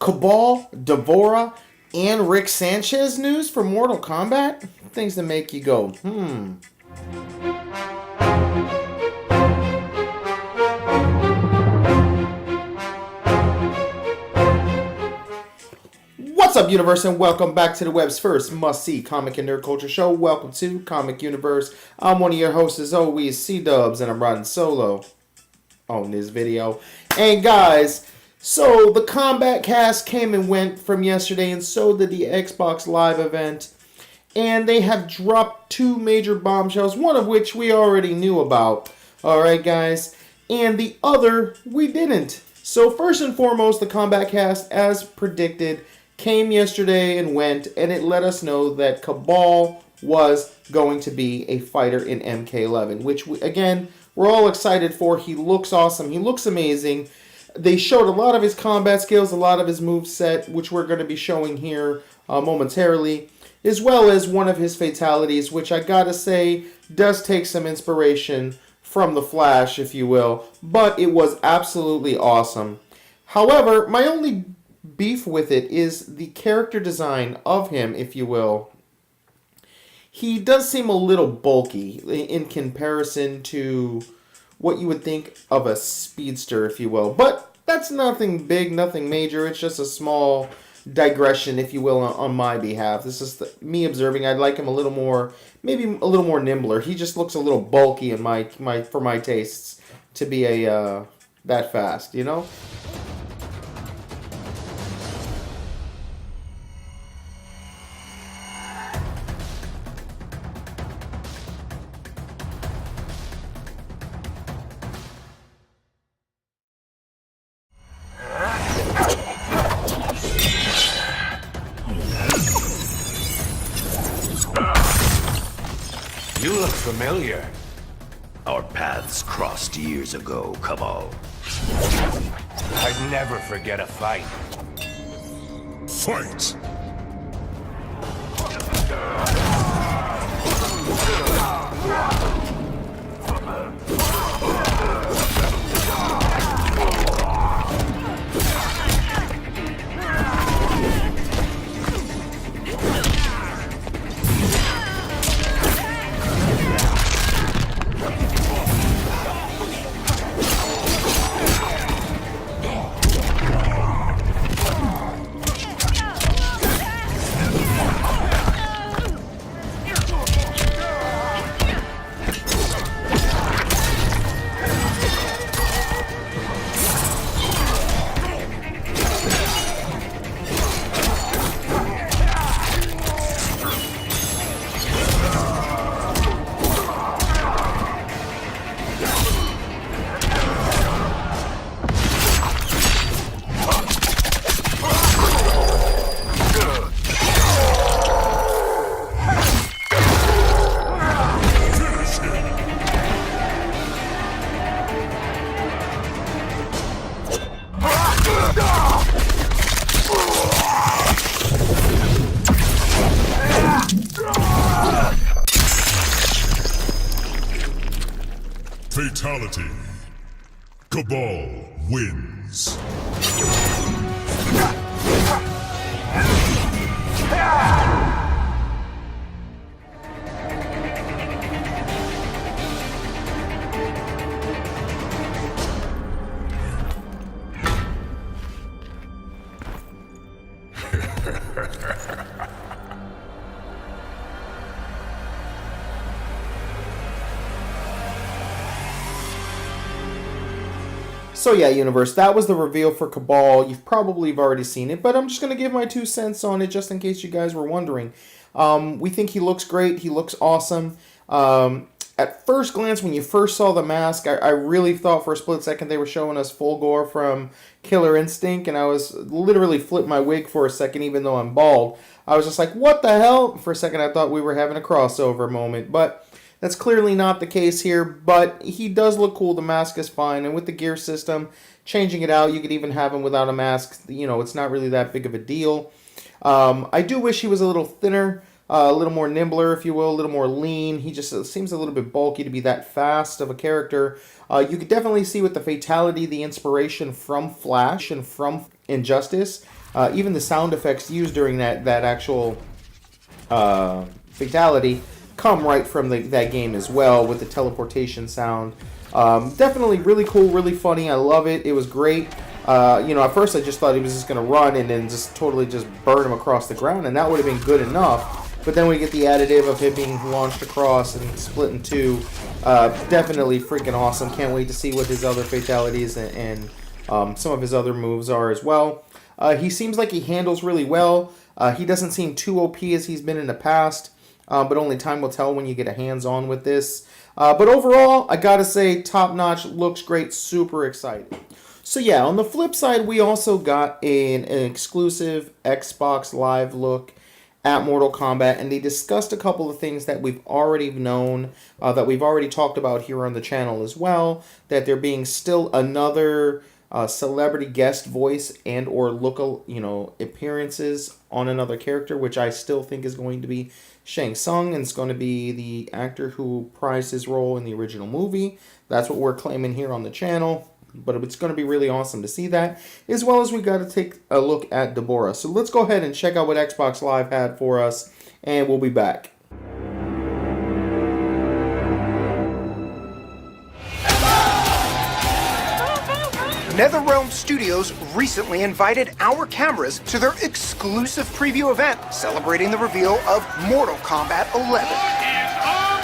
Cabal, Devora, and Rick Sanchez news for Mortal Kombat? Things that make you go, What's up, Universe, and welcome back to the web's first must-see comic and nerd culture show. Welcome to Comic Universe. I'm one of your hosts, as always, C-Dubs, and I'm riding solo on this video. And guys, so the Combat Cast came and went from yesterday, and so did the Xbox Live event. And they have dropped two major bombshells, one of which we already knew about. Alright, guys. And the other, we didn't. So first and foremost, the Combat Cast, as predicted, came yesterday and went, and it let us know that Cabal was going to be a fighter in MK11, which, again, we're all excited for. He looks awesome. He looks amazing. They showed a lot of his combat skills, a lot of his moveset, which we're going to be showing here momentarily, as well as one of his fatalities, which I gotta say does take some inspiration from The Flash, if you will, but it was absolutely awesome. However, my only beef with it is the character design of him, if you will. He does seem a little bulky in comparison to what you would think of a speedster, if you will. But that's nothing big, nothing major. It's just a small digression, if you will, on my behalf. This is me observing. I'd like him a little more, maybe a little more nimbler. He just looks a little bulky in for my tastes to be a that fast, you know? You look familiar. Our paths crossed years ago, Cabal. I'd never forget a fight. Fight! Fatality. Cabal wins. So yeah, Universe, that was the reveal for Cabal. You've probably already seen it, but I'm just going to give my 2 cents on it just in case you guys were wondering. We think he looks great. He looks awesome. At first glance, when you first saw the mask, I really thought for a split second they were showing us Fulgore from Killer Instinct, and I was literally flipped my wig for a second, even though I'm bald. I was just like, what the hell? For a second, I thought we were having a crossover moment, but that's clearly not the case here, but he does look cool. The mask is fine, and with the gear system, changing it out, you could even have him without a mask. You know, it's not really that big of a deal. I do wish he was a little thinner. a little more nimbler, if you will, a little more lean. He just seems a little bit bulky to be that fast of a character. You could definitely see with the fatality the inspiration from Flash and from Injustice. Even the sound effects used during that actual fatality come right from that game as well, with the teleportation sound. Definitely really cool, really funny. I love it. It was great. At first I just thought he was just going to run and then just totally just burn him across the ground, and that would have been good enough. But then we get the additive of him being launched across and split in two. Definitely freaking awesome. Can't wait to see what his other fatalities and some of his other moves are as well. He seems like he handles really well. He doesn't seem too OP as he's been in the past, but only time will tell when you get a hands-on with this. But overall, I gotta say, top-notch, looks great, super excited. So yeah, on the flip side, we also got an exclusive Xbox Live look at Mortal Kombat, and they discussed a couple of things that we've already known, that we've already talked about here on the channel as well, that there being still another celebrity guest voice and or look, appearances on another character, which I still think is going to be Shang Tsung, and it's going to be the actor who prized his role in the original movie. That's what we're claiming here on the channel. But it's going to be really awesome to see that, as well as we got to take a look at Deborah. So let's go ahead and check out what Xbox Live had for us, and we'll be back. NetherRealm Studios recently invited our cameras to their exclusive preview event celebrating the reveal of Mortal Kombat 11.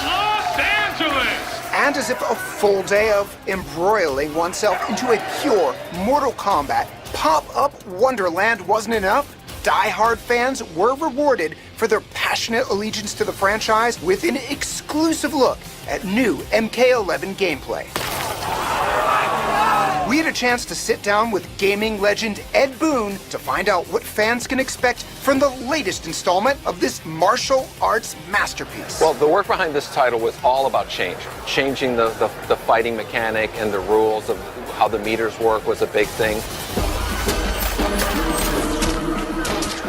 Los Angeles! And as if a full day of embroiling oneself into a pure Mortal Kombat pop-up wonderland wasn't enough, die-hard fans were rewarded for their passionate allegiance to the franchise with an exclusive look at new MK11 gameplay. We had a chance to sit down with gaming legend Ed Boon to find out what fans can expect from the latest installment of this martial arts masterpiece. Well, the work behind this title was all about change. Changing the fighting mechanic and the rules of how the meters work was a big thing.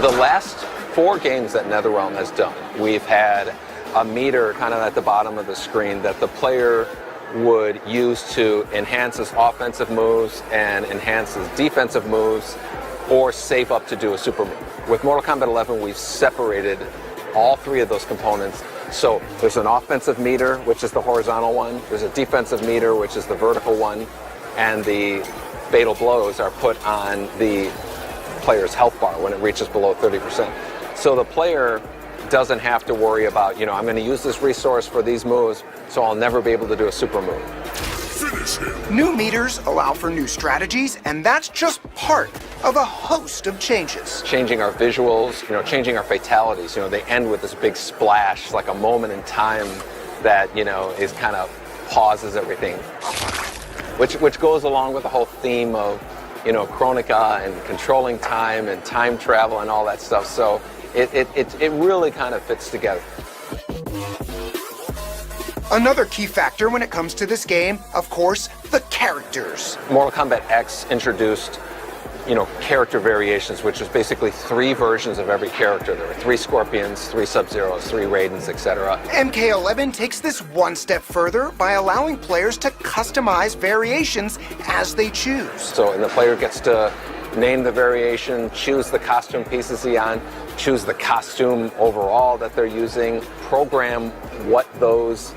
The last 4 games that NetherRealm has done, we've had a meter kind of at the bottom of the screen that the player would use to enhance his offensive moves and enhance his defensive moves, or save up to do a super move. With Mortal Kombat 11, we've separated all 3 of those components. So there's an offensive meter, which is the horizontal one. There's a defensive meter, which is the vertical one. And the fatal blows are put on the player's health bar when it reaches below 30%. So the player doesn't have to worry about, I'm going to use this resource for these moves, so I'll never be able to do a super move. New meters allow for new strategies, and that's just part of a host of changes. Changing our visuals, changing our fatalities. They end with this big splash, like a moment in time that, is kind of pauses everything. Which goes along with the whole theme of, Chronica and controlling time and time travel and all that stuff. So it really kind of fits together. Another key factor when it comes to this game, of course, the characters. Mortal Kombat X introduced, character variations, which is basically 3 versions of every character. There were 3 Scorpions, 3 Sub-Zeros, 3 Raidens, etc. MK11 takes this one step further by allowing players to customize variations as they choose. So, and the player gets to name the variation, choose the costume pieces he's on, choose the costume overall that they're using, program what those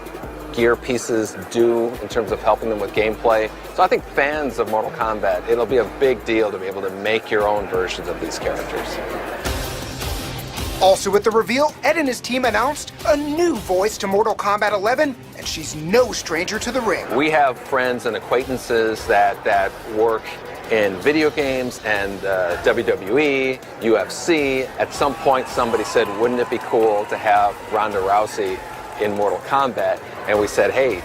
gear pieces do in terms of helping them with gameplay. So I think fans of Mortal Kombat, it'll be a big deal to be able to make your own versions of these characters. Also at the reveal, Ed and his team announced a new voice to Mortal Kombat 11, and she's no stranger to the ring. We have friends and acquaintances that work in video games and WWE, UFC. At some point somebody said, wouldn't it be cool to have Ronda Rousey in Mortal Kombat? And we said, hey,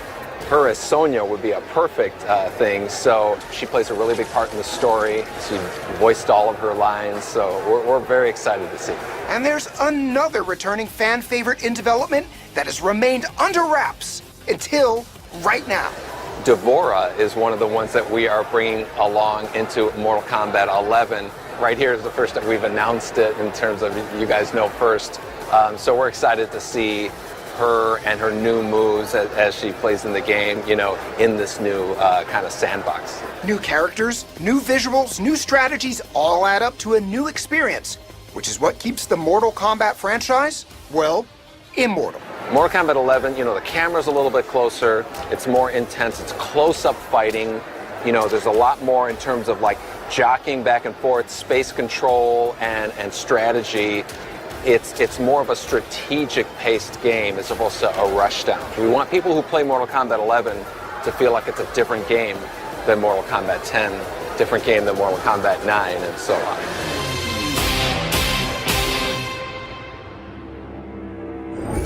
her as Sonya would be a perfect thing. So she plays a really big part in the story. She voiced all of her lines, so we're very excited to see. And there's another returning fan favorite in development that has remained under wraps until right now. Deborah is one of the ones that we are bringing along into Mortal Kombat 11. Right here is the first that we've announced it in terms of you guys know first. So we're excited to see her and her new moves as she plays in the game, you know, in this new kind of sandbox. New characters, new visuals, new strategies all add up to a new experience, which is what keeps the Mortal Kombat franchise, well, immortal. Mortal Kombat 11, you know, the camera's a little bit closer, it's more intense, it's close-up fighting, you know, there's a lot more in terms of like jockeying back and forth, space control and strategy. It's more of a strategic-paced game as opposed to a rushdown. We want people who play Mortal Kombat 11 to feel like it's a different game than Mortal Kombat 10, different game than Mortal Kombat 9, and so on.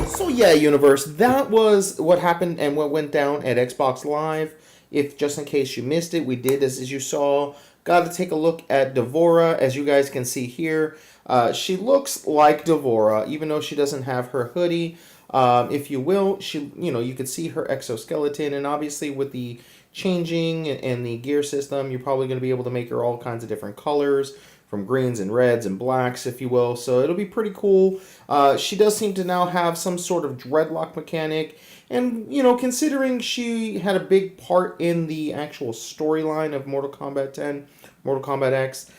So yeah, Universe, that was what happened and what went down at Xbox Live. If just in case you missed it, we did, as you saw, got to take a look at D'Vorah. As you guys can see here, she looks like D'Vorah, even though she doesn't have her hoodie. If you will, you could see her exoskeleton, and obviously with the changing and the gear system, you're probably going to be able to make her all kinds of different colors, from greens and reds and blacks, if you will. So it'll be pretty cool. She does seem to now have some sort of dreadlock mechanic. And, you know, considering she had a big part in the actual storyline of Mortal Kombat 10, Mortal Kombat X,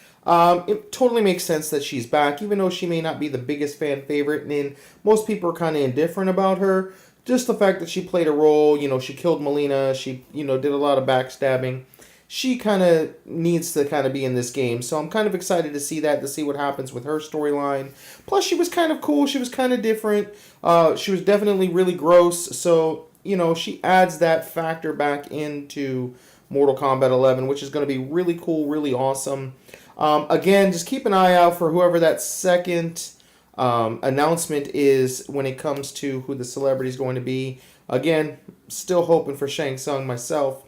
it totally makes sense that she's back, even though she may not be the biggest fan favorite, and most people are kind of indifferent about her. Just the fact that she played a role, you know, she killed Melina, she, you know, did a lot of backstabbing. She kind of needs to kind of be in this game, so I'm kind of excited to see that, to see what happens with her storyline. Plus, she was kind of cool, she was kind of different, she was definitely really gross, so, you know, she adds that factor back into Mortal Kombat 11, which is going to be really cool, really awesome. Again, just keep an eye out for whoever that second announcement is when it comes to who the celebrity is going to be. Again, still hoping for Shang Tsung myself.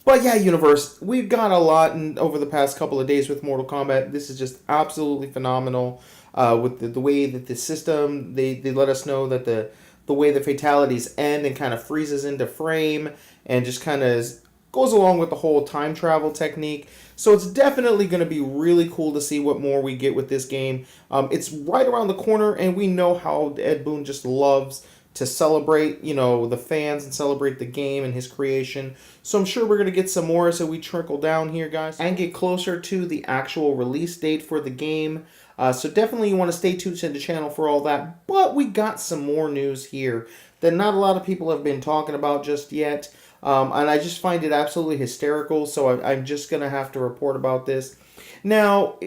But yeah, Universe, we've got a lot over the past couple of days with Mortal Kombat. This is just absolutely phenomenal. With the way that the system, they let us know that the way the fatalities end and kind of freezes into frame and just kind of goes along with the whole time travel technique. So it's definitely going to be really cool to see what more we get with this game. It's right around the corner, and we know how Ed Boon just loves to celebrate, you know, the fans and celebrate the game and his creation. So I'm sure we're going to get some more as we trickle down here, guys, and get closer to the actual release date for the game. So definitely you want to stay tuned to the channel for all that. But we got some more news here that not a lot of people have been talking about just yet. And I just find it absolutely hysterical, so I'm just going to have to report about this. Now,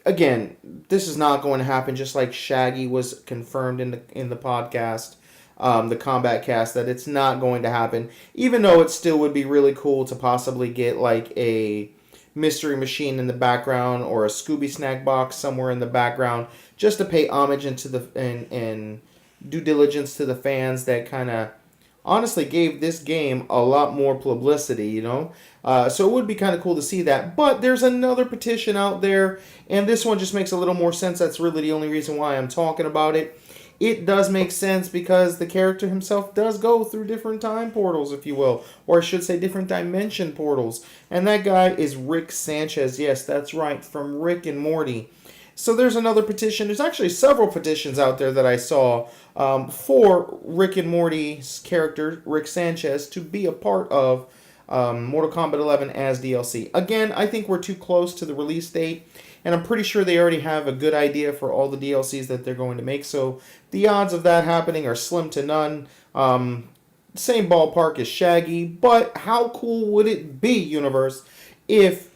again, this is not going to happen, just like Shaggy was confirmed in the podcast, the Combat Cast, that it's not going to happen, even though it still would be really cool to possibly get like a mystery machine in the background or a Scooby snack box somewhere in the background, just to pay homage and due diligence to the fans that kind of honestly gave this game a lot more publicity, you know. So it would be kind of cool to see that. But there's another petition out there, and this one just makes a little more sense. That's really the only reason why I'm talking about it. It does make sense because the character himself does go through different time portals, if you will. Or I should say different dimension portals. And that guy is Rick Sanchez. Yes, that's right, from Rick and Morty. So there's another petition. There's actually several petitions out there that I saw for Rick and Morty's character, Rick Sanchez, to be a part of Mortal Kombat 11 as DLC. Again, I think we're too close to the release date, and I'm pretty sure they already have a good idea for all the DLCs that they're going to make, so the odds of that happening are slim to none. Same ballpark as Shaggy, but how cool would it be, Universe, if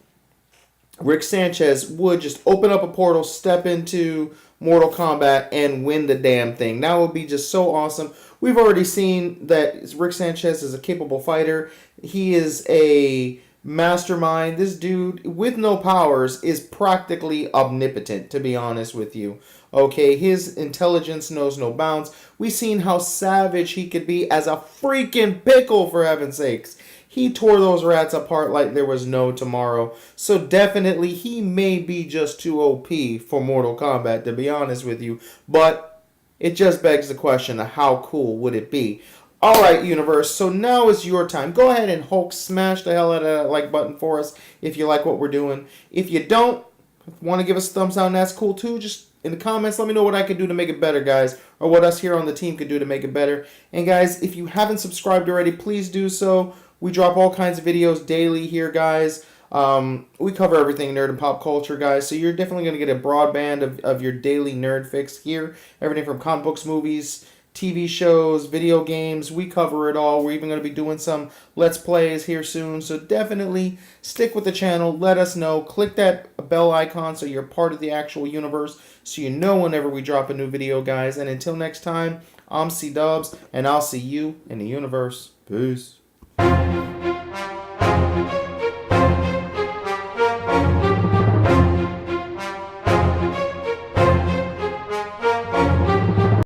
Rick Sanchez would just open up a portal, step into Mortal Kombat, and win the damn thing? That would be just so awesome. We've already seen that Rick Sanchez is a capable fighter. He is a mastermind. This dude, with no powers, is practically omnipotent, to be honest with you. Okay, his intelligence knows no bounds. We've seen how savage he could be as a freaking pickle, for heaven's sakes. He tore those rats apart like there was no tomorrow. So definitely he may be just too OP for Mortal Kombat, to be honest with you. But it just begs the question of how cool would it be? Alright, Universe, so now is your time. Go ahead and Hulk smash the hell out of that like button for us if you like what we're doing. If you don't, want to give us a thumbs down, that's cool too. Just in the comments, let me know what I can do to make it better, guys, or what us here on the team could do to make it better. And guys, if you haven't subscribed already, please do so. We drop all kinds of videos daily here, guys. We cover everything nerd and pop culture, guys, so you're definitely going to get a broadband of your daily nerd fix here. Everything from comic books, movies, TV shows, video games, we cover it all. We're even going to be doing some Let's Plays here soon, so definitely stick with the channel. Let us know. Click that bell icon so you're part of the actual universe, so you know whenever we drop a new video, guys. And until next time, I'm C-Dubs, and I'll see you in the universe. Peace.